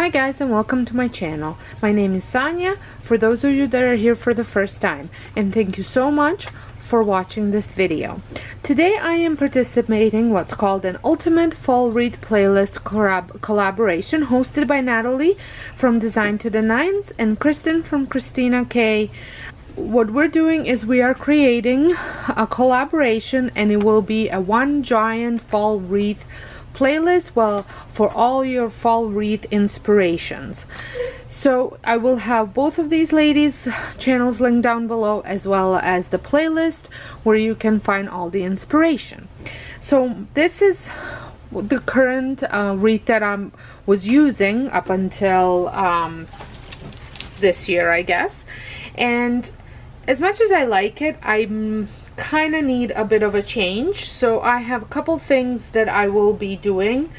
Hi guys, and welcome to my channel. My name is Sonia, for those of you that are here for the first time, and thank you so much for watching this video. Today I am participating what's called an Ultimate Fall Wreath Playlist collaboration hosted by Natalie from Design to the Nines and Kristin from Kristin Kay. What we're doing is we are creating a collaboration, and it will be a one giant fall wreath playlist, well, for all your fall wreath inspirations. So I will have both of these ladies' channels linked down below, as well as the playlist where you can find all the inspiration. So this is the current wreath that I was using up until this year, I guess. And as much as I like it, I'm kind of need a bit of a change, so I have a couple things that I will be doing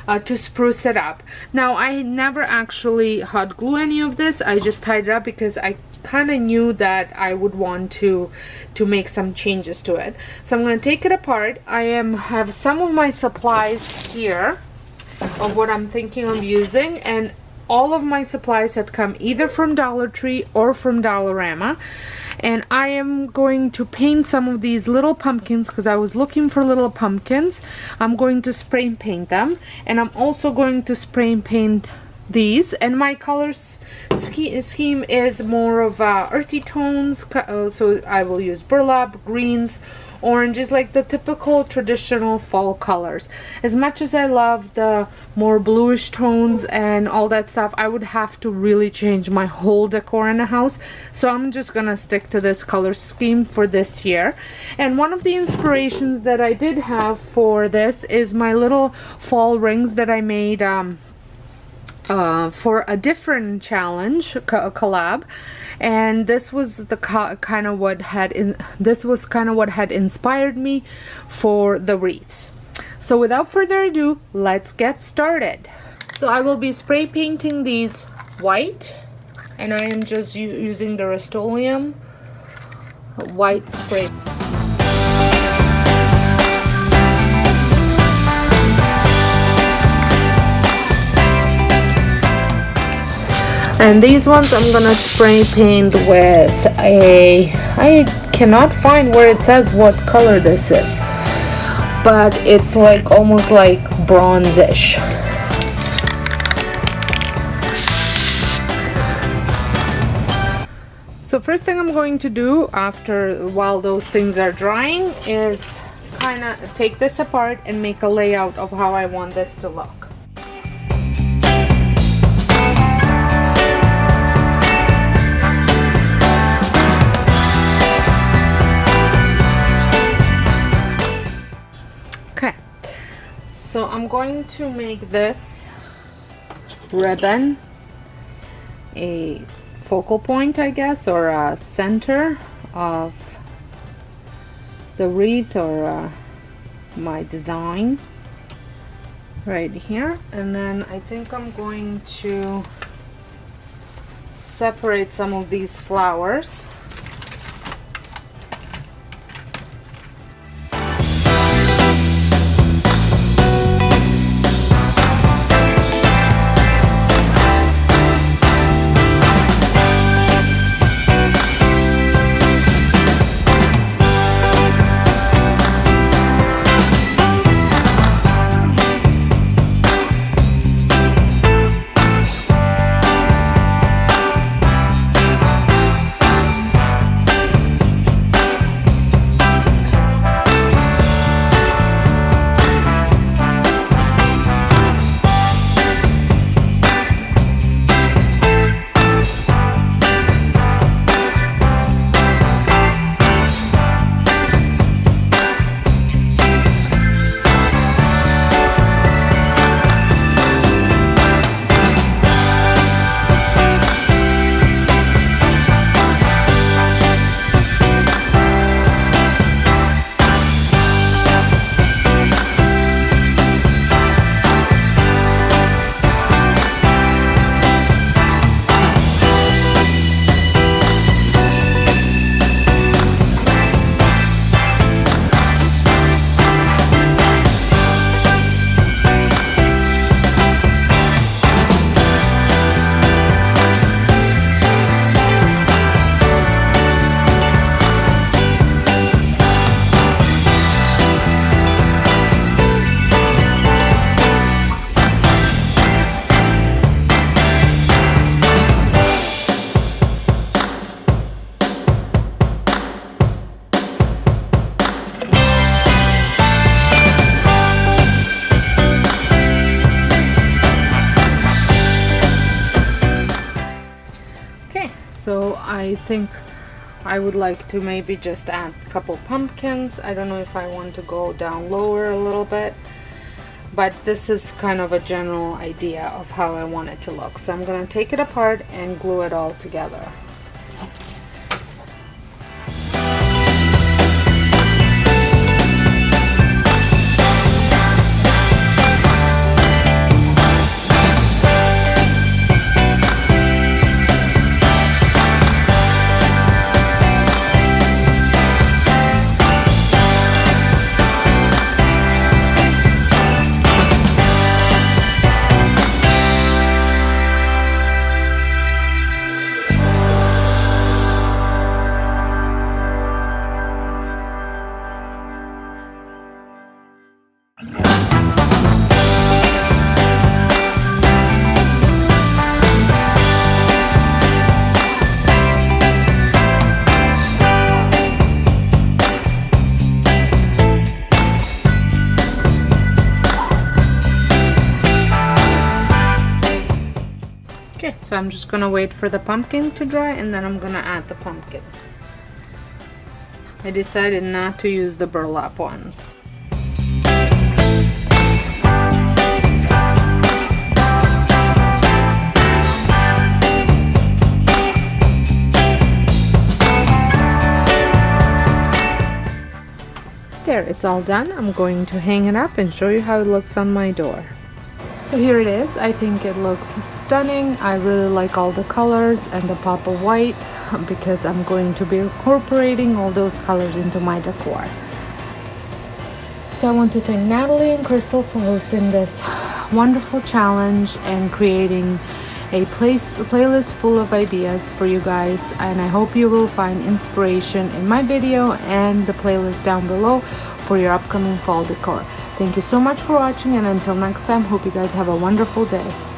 to spruce it up. Now, I never actually hot glue any of this. I just tied it up because I kind of knew that I would want to make some changes to it. So I'm going to take it apart. I have some of my supplies here of what I'm thinking of using, and all of my supplies had come either from Dollar Tree or from Dollarama. And I am going to paint some of these little pumpkins because I was looking for little pumpkins. I'm going to spray paint them, and I'm also going to spray paint these. And my color scheme is more of earthy tones, so I will use burlap, greens, oranges, like the typical traditional fall colors. As much as I love the more bluish tones and all that stuff, I would have to really change my whole decor in the house, so I'm just gonna stick to this color scheme for this year. And one of the inspirations that I did have for this is my little fall rings that I made for a different challenge collab, and this was the kind of what had inspired me for the wreaths. So without further ado, let's get started. So I will be spray painting these white, and I am just using the Rust-Oleum white spray. And these ones I'm gonna spray paint with I cannot find where it says what color this is, but it's like almost like bronzish. So first thing I'm going to do while those things are drying is kind of take this apart and make a layout of how I want this to look. So I'm going to make this ribbon a focal point, I guess, or a center of the wreath or my design right here. And then I think I'm going to separate some of these flowers. I think I would like to maybe just add a couple pumpkins. I don't know if I want to go down lower a little bit, but this is kind of a general idea of how I want it to look. So I'm gonna take it apart and glue it all together. Okay, so I'm just gonna wait for the pumpkin to dry and then I'm gonna add the pumpkin. I decided not to use the burlap ones. There, it's all done. I'm going to hang it up and show you how it looks on my door. So here it is. I think it looks stunning. I really like all the colors and the pop of white because I'm going to be incorporating all those colors into my decor. So I want to thank Natalie and Crystal for hosting this wonderful challenge and creating a playlist full of ideas for you guys, and I hope you will find inspiration in my video and the playlist down below for your upcoming fall decor. Thank you so much for watching, and until next time, hope you guys have a wonderful day.